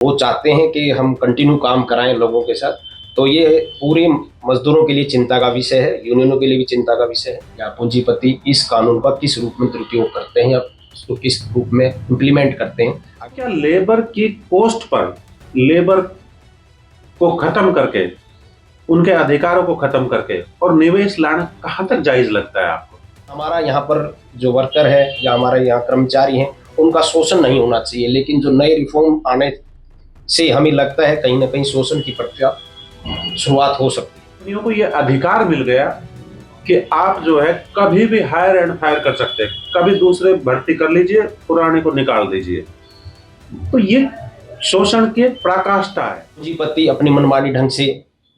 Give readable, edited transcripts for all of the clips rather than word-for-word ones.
वो चाहते हैं कि हम कंटिन्यू काम कराएं लोगों के साथ। तो ये पूरी मजदूरों के लिए चिंता का विषय है, यूनियनों के लिए भी चिंता का विषय है। या पूंजीपति इस कानून का किस रूप में दुरुपयोग करते हैं या उसको किस रूप में इम्प्लीमेंट करते हैं। क्या लेबर की पोस्ट पर लेबर को खत्म करके, उनके अधिकारों को खत्म करके और निवेश लाना कहां तक जायज लगता है आपको? हमारा यहाँ पर जो वर्कर है या हमारे यहाँ कर्मचारी हैं, उनका शोषण नहीं होना चाहिए, लेकिन जो नए रिफॉर्म आने से हमें लगता है कहीं ना कहीं शोषण की प्रक्रिया शुरुआत हो सकती है। कंपनियों को यह अधिकार मिल गया कि आप जो है कभी भी हायर एंड फायर कर सकते हैं, कभी दूसरे भर्ती कर लीजिए, पुराने को निकाल दीजिए। तो ये शोषण की पराकाष्ठा है। पूंजीपति अपनी मनमानी ढंग से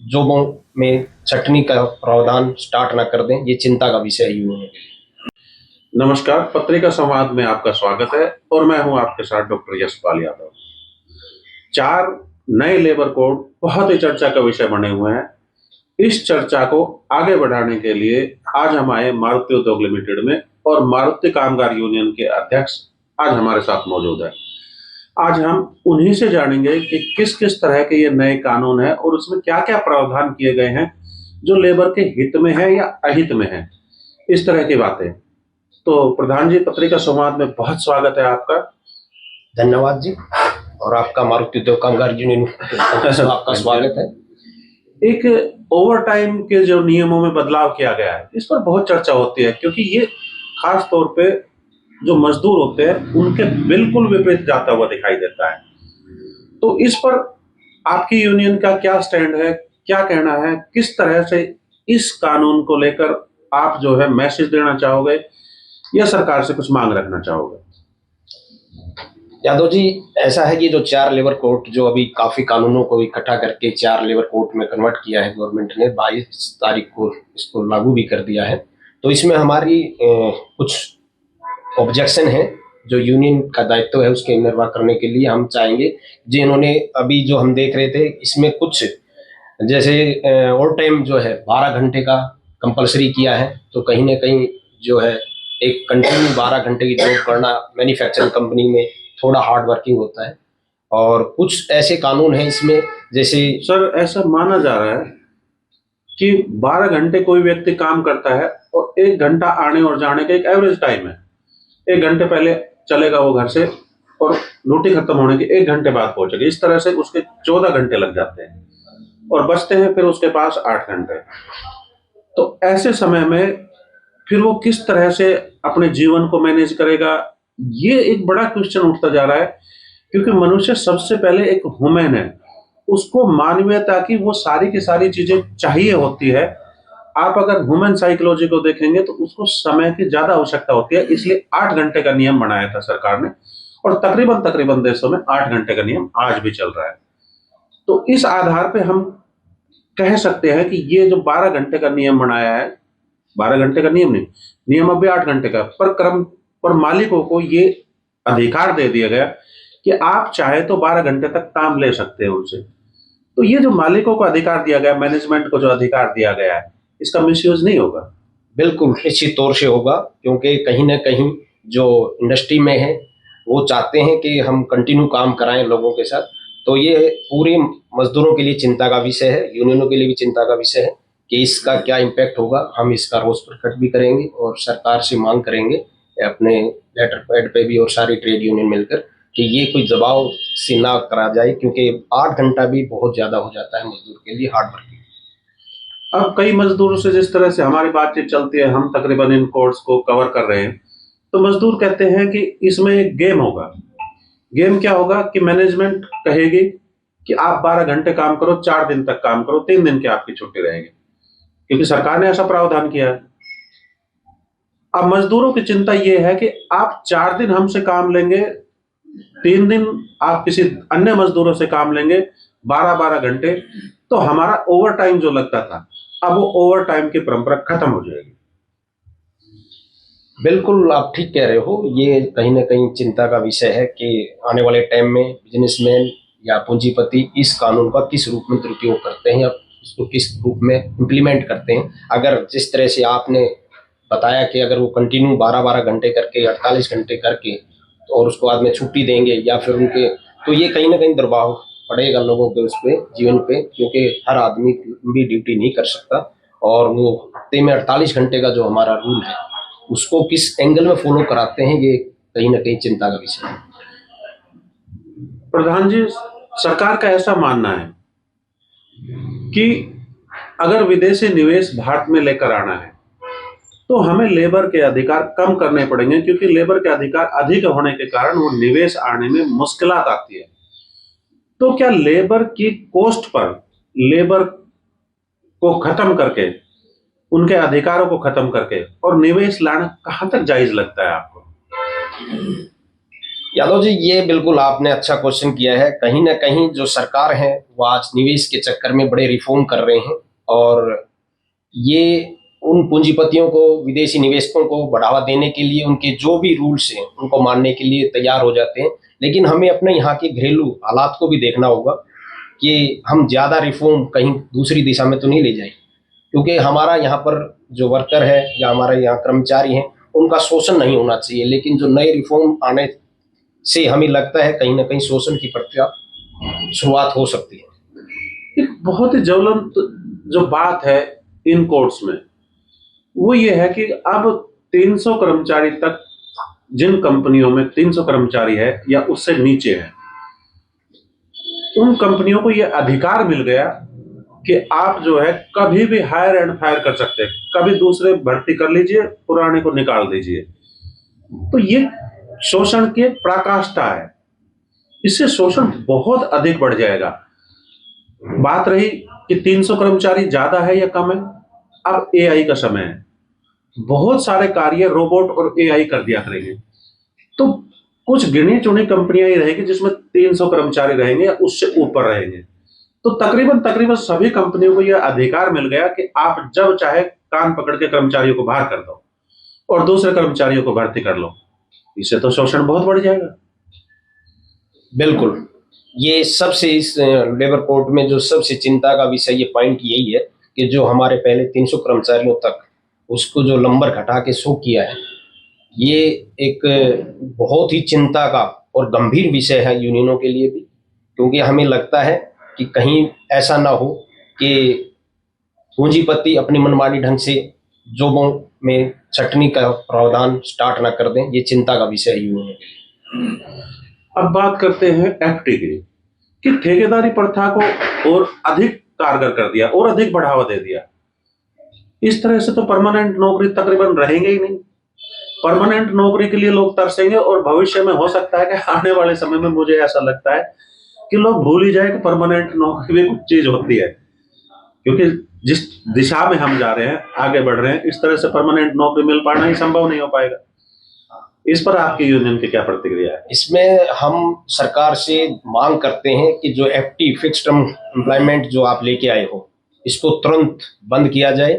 जॉबों में छटनी का प्रावधान स्टार्ट ना कर दें, ये चिंता का विषय है यूनियन के लिए। नमस्कार, पत्रिका संवाद में आपका स्वागत है और मैं हूं आपके साथ डॉक्टर यशपाल यादव। 4 नए लेबर कोड बहुत ही चर्चा का विषय बने हुए हैं। इस चर्चा को आगे बढ़ाने के लिए आज हम आए मारुति उद्योग लिमिटेड में और मारुति कामगार यूनियन के अध्यक्ष आज हमारे साथ मौजूद है। आज हम उन्हीं से जानेंगे कि किस किस तरह के ये नए कानून है और उसमें क्या क्या प्रावधान किए गए हैं जो लेबर के हित में है या अहित में है, इस तरह की बातें। तो प्रधान जी, पत्रिका संवाद में बहुत स्वागत है आपका। धन्यवाद जी, और आपका मारुति उद्योग कामगार यूनियन आपका स्वागत है। एक ओवर टाइम के जो नियमों में बदलाव किया गया है, इस पर बहुत चर्चा होती है, क्योंकि ये खास तौर पे जो मजदूर होते हैं उनके बिल्कुल विपरीत जाता हुआ दिखाई देता है। तो इस पर आपकी यूनियन का क्या स्टैंड है, क्या कहना है, किस तरह से इस कानून को लेकर आप जो है मैसेज देना चाहोगे या सरकार से कुछ मांग रखना चाहोगे? यादव जी, ऐसा है कि जो 4 लेबर कोर्ट जो अभी काफी कानूनों को इकट्ठा करके 4 लेबर कोर्ट में कन्वर्ट किया है गवर्नमेंट ने, 22 तारीख को इसको लागू भी कर दिया है। तो इसमें हमारी कुछ ऑब्जेक्शन है जो यूनियन का दायित्व है उसके निर्वाह करने के लिए हम चाहेंगे। जिन्होंने अभी जो हम देख रहे थे इसमें कुछ जैसे ओवर टाइम जो है 12 घंटे का कंपलसरी किया है, तो कहीं ना कहीं जो है एक कंटिन्यू 12 घंटे की जॉब करना मैन्युफैक्चरिंग कंपनी में थोड़ा हार्ड वर्किंग होता है। और कुछ ऐसे कानून हैं इसमें, जैसे सर ऐसा माना जा रहा है कि 12 घंटे कोई व्यक्ति काम करता है और 1 घंटा आने और जाने का एक एवरेज टाइम है। 1 घंटे पहले चलेगा वो घर से और ड्यूटी खत्म होने के 1 घंटे बाद पहुंचेगा। इस तरह से उसके 14 घंटे लग जाते हैं और बचते हैं फिर उसके पास 8 घंटे। तो ऐसे समय में फिर वो किस तरह से अपने जीवन को मैनेज करेगा, ये एक बड़ा क्वेश्चन उठता जा रहा है। क्योंकि मनुष्य सबसे पहले एक ह्यूमन है, उसको मानवीयता की वो सारी की सारी चीजें चाहिए होती है। आप अगर ह्यूमन साइकोलॉजी को देखेंगे तो उसको समय की ज्यादा आवश्यकता होती है, इसलिए 8 घंटे का नियम बनाया था सरकार ने और तकरीबन देशों में 8 घंटे का नियम आज भी चल रहा है। तो इस आधार पे हम कह सकते हैं कि ये जो 12 घंटे का नियम बनाया है, 12 घंटे का नियम नहीं, नियम अभी 8 घंटे का, पर मालिकों को ये अधिकार दे दिया गया कि आप चाहे तो 12 घंटे तक काम ले सकते हैं उनसे। तो ये जो मालिकों को अधिकार दिया गया, मैनेजमेंट को जो अधिकार दिया गया है, इसका मिसयूज नहीं होगा? बिल्कुल निश्चित तौर से होगा, क्योंकि कहीं ना कहीं जो इंडस्ट्री में है वो चाहते हैं कि हम कंटिन्यू काम कराएं लोगों के साथ। तो ये पूरी मजदूरों के लिए चिंता का विषय है, यूनियनों के लिए भी चिंता का विषय है कि इसका क्या इम्पैक्ट होगा। हम इसका रोष प्रकट भी करेंगे और सरकार से मांग करेंगे अपने लेटर पैड पे भी और सारी ट्रेड यूनियन मिलकर कि ये कोई दबाव से ना करा जाए, क्योंकि 8 घंटा भी बहुत ज्यादा हो जाता है मजदूर के लिए हार्ड वर्किंग। अब कई मजदूरों से जिस तरह से हमारी बातचीत चलती है, हम तकरीबन इन कोर्स को कवर कर रहे हैं, तो मजदूर कहते हैं कि इसमें एक गेम होगा। गेम क्या होगा कि मैनेजमेंट कहेगी कि आप 12 घंटे काम करो, 4 दिन तक काम करो, 3 दिन की आपकी छुट्टी रहेगी, क्योंकि सरकार ने ऐसा प्रावधान किया है। अब मजदूरों की चिंता यह है कि आप 4 दिन हमसे काम लेंगे, 3 दिन आप किसी अन्य मजदूरों से काम लेंगे 12-12 घंटे, तो हमारा ओवर टाइम जो लगता था, अब वो ओवर टाइम की परंपरा खत्म हो जाएगी। बिल्कुल आप ठीक कह रहे हो, ये कहीं ना कहीं चिंता का विषय है कि आने वाले टाइम में बिजनेसमैन या पूंजीपति इस कानून का किस रूप में दुरुपयोग करते हैं या उसको किस रूप में इम्प्लीमेंट करते हैं। अगर जिस तरह से आपने बताया कि अगर वो कंटिन्यू 12-12 घंटे करके 48 घंटे करके और उसको बाद में छुट्टी देंगे या फिर उनके तो ये कहीं ना कहीं दबाव पड़ेगा लोगों के उस पे जीवन पे, क्योंकि हर आदमी भी ड्यूटी नहीं कर सकता। और वो हफ्ते में 48 घंटे का जो हमारा रूल है उसको किस एंगल में फॉलो कराते हैं, ये कहीं ना कहीं चिंता का विषय है। प्रधान जी, सरकार का ऐसा मानना है कि अगर विदेशी निवेश भारत में लेकर आना है तो हमें लेबर के अधिकार कम करने पड़ेंगे, क्योंकि लेबर के अधिकार अधिक होने के कारण वो निवेश आने में मुश्किलात आती है। तो क्या लेबर की कॉस्ट पर लेबर को खत्म करके, उनके अधिकारों को खत्म करके और निवेश लाना कहां तक जायज लगता है आपको? यादव जी, ये बिल्कुल आपने अच्छा क्वेश्चन किया है। कहीं ना कहीं जो सरकार है वो आज निवेश के चक्कर में बड़े रिफॉर्म कर रहे हैं, और ये उन पूंजीपतियों को, विदेशी निवेशकों को बढ़ावा देने के लिए उनके जो भी रूल्स हैं उनको मानने के लिए तैयार हो जाते हैं। लेकिन हमें अपने यहाँ के घरेलू हालात को भी देखना होगा कि हम ज़्यादा रिफॉर्म कहीं दूसरी दिशा में तो नहीं ले जाए, क्योंकि हमारा यहाँ पर जो वर्कर है या हमारे यहाँ कर्मचारी हैं उनका शोषण नहीं होना चाहिए। लेकिन जो नए रिफॉर्म आने से हमें लगता है कहीं ना कहीं शोषण की प्रक्रिया शुरुआत हो सकती है। एक बहुत ही ज्वलंत जो बात है इन कोर्ट्स में वो ये है कि अब 300 कर्मचारी तक, जिन कंपनियों में 300 कर्मचारी है या उससे नीचे है, उन कंपनियों को ये अधिकार मिल गया कि आप जो है कभी भी हायर एंड फायर कर सकते हैं, कभी दूसरे भर्ती कर लीजिए, पुराने को निकाल दीजिए। तो ये शोषण की पराकाष्ठा है, इससे शोषण बहुत अधिक बढ़ जाएगा। बात रही कि 300 कर्मचारी ज्यादा है या कम है, अब एआई का समय है, बहुत सारे कार्य रोबोट और एआई कर दिया करेंगे। तो कुछ गिनी चुनी कंपनियां ही रहेगी जिसमें 300 कर्मचारी रहेंगे या उससे ऊपर रहेंगे। तो तकरीबन सभी कंपनियों को यह अधिकार मिल गया कि आप जब चाहे कान पकड़ के कर्मचारियों को बाहर कर दो और दूसरे कर्मचारियों को भर्ती कर लो। इससे तो शोषण बहुत बढ़ जाएगा। बिल्कुल, ये सबसे इस लेबर कोर्ट में जो सबसे चिंता का विषय, ये पॉइंट यही है कि जो हमारे पहले 300 कर्मचारियों तक उसको जो नंबर घटा के 100 किया है, ये एक बहुत ही चिंता का और गंभीर विषय है यूनियनों के लिए भी। क्योंकि हमें लगता है कि कहीं ऐसा ना हो कि पूंजीपति अपनी मनमानी ढंग से जॉबों में छटनी का प्रावधान स्टार्ट ना कर दें। ये चिंता का विषय है यूनियन। अब बात करते हैं एफटी की, कि ठेकेदारी प्रथा को और अधिक कारगर कर दिया और अधिक बढ़ावा दे दिया। इस तरह से तो परमानेंट नौकरी तकरीबन रहेंगे ही नहीं। परमानेंट नौकरी के लिए लोग तरसेंगे और भविष्य में हो सकता है कि आने वाले समय में, मुझे ऐसा लगता है कि लोग भूल ही जाए कि परमानेंट नौकरी भी कुछ चीज होती है। क्योंकि जिस दिशा में हम जा रहे हैं, आगे बढ़ रहे हैं, इस तरह से परमानेंट नौकरी मिल पाना ही संभव नहीं हो पाएगा। इस पर आपकी यूनियन की क्या प्रतिक्रिया है? इसमें हम सरकार से मांग करते हैं कि जो एफटी, फिक्स्ड टर्म एम्प्लॉयमेंट जो आप लेके आए हो, इसको तुरंत बंद किया जाए,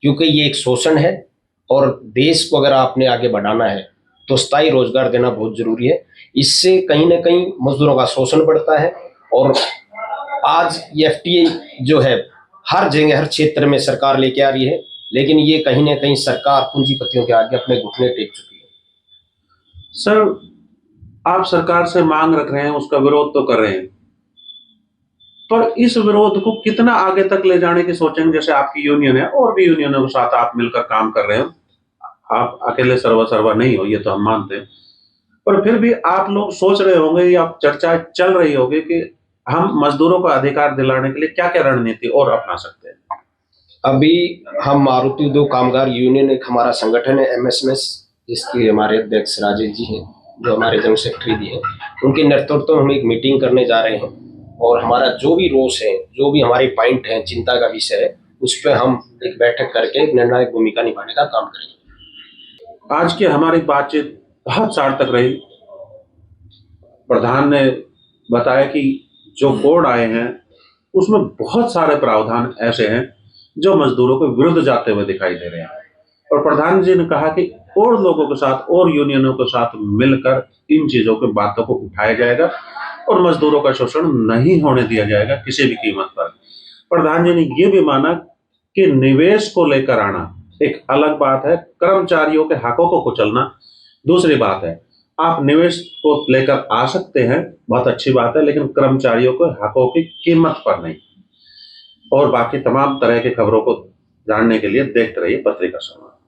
क्योंकि ये एक शोषण है। और देश को अगर आपने आगे बढ़ाना है तो स्थायी रोजगार देना बहुत जरूरी है। इससे कहीं ना कहीं मजदूरों का शोषण बढ़ता है। और आज ये एफटीए जो है हर जगह, हर क्षेत्र में सरकार लेके आ रही है, लेकिन ये कहीं ना कहीं सरकार पूंजीपतियों के आगे अपने घुटने टेक चुकी है। सर, आप सरकार से मांग रख रहे हैं, उसका विरोध तो कर रहे हैं, पर इस विरोध को कितना आगे तक ले जाने की सोचेंगे? जैसे आपकी यूनियन है और भी यूनियनों के साथ आप मिलकर काम कर रहे हो, आप अकेले सर्वा नहीं हो, ये तो हम मानते हैं, पर फिर भी आप लोग सोच रहे होंगे या चर्चा चल रही होगी कि हम मजदूरों का अधिकार दिलाने के लिए क्या क्या रणनीति और अपना सकते हैं। अभी हम मारुति उद्योग कामगार यूनियन, एक हमारा संगठन है एमएसएमएस, जिसके हमारे अध्यक्ष राजेश जी हैं, जो हमारे जनरल सेक्रेटरी भी हैं, उनके नेतृत्व में हम एक मीटिंग करने जा रहे हैं। और हमारा जो भी रोष है, जो भी हमारे पॉइंट हैं, चिंता का विषय है, उस पर हम एक बैठक करके एक निर्णायक भूमिका निभाने का काम करेंगे। आज की हमारी बातचीत बहुत सार्थक रही। प्रधान ने बताया कि जो कोड आए हैं उसमें बहुत सारे प्रावधान ऐसे हैं जो मजदूरों के विरुद्ध जाते हुए दिखाई दे रहे हैं। और प्रधान जी ने कहा कि और लोगों के साथ और यूनियनों के साथ मिलकर इन चीजों की बातों को उठाया जाएगा और मजदूरों का शोषण नहीं होने दिया जाएगा किसी भी कीमत पर। प्रधान जी ने यह भी माना कि निवेश को लेकर आना एक अलग बात है, कर्मचारियों के हकों को कुचलना दूसरी बात है। आप निवेश को लेकर आ सकते हैं, बहुत अच्छी बात है, लेकिन कर्मचारियों को हकों की कीमत पर नहीं। और बाकी तमाम तरह की खबरों को जानने के लिए देखते रहिए पत्रिका समाचार।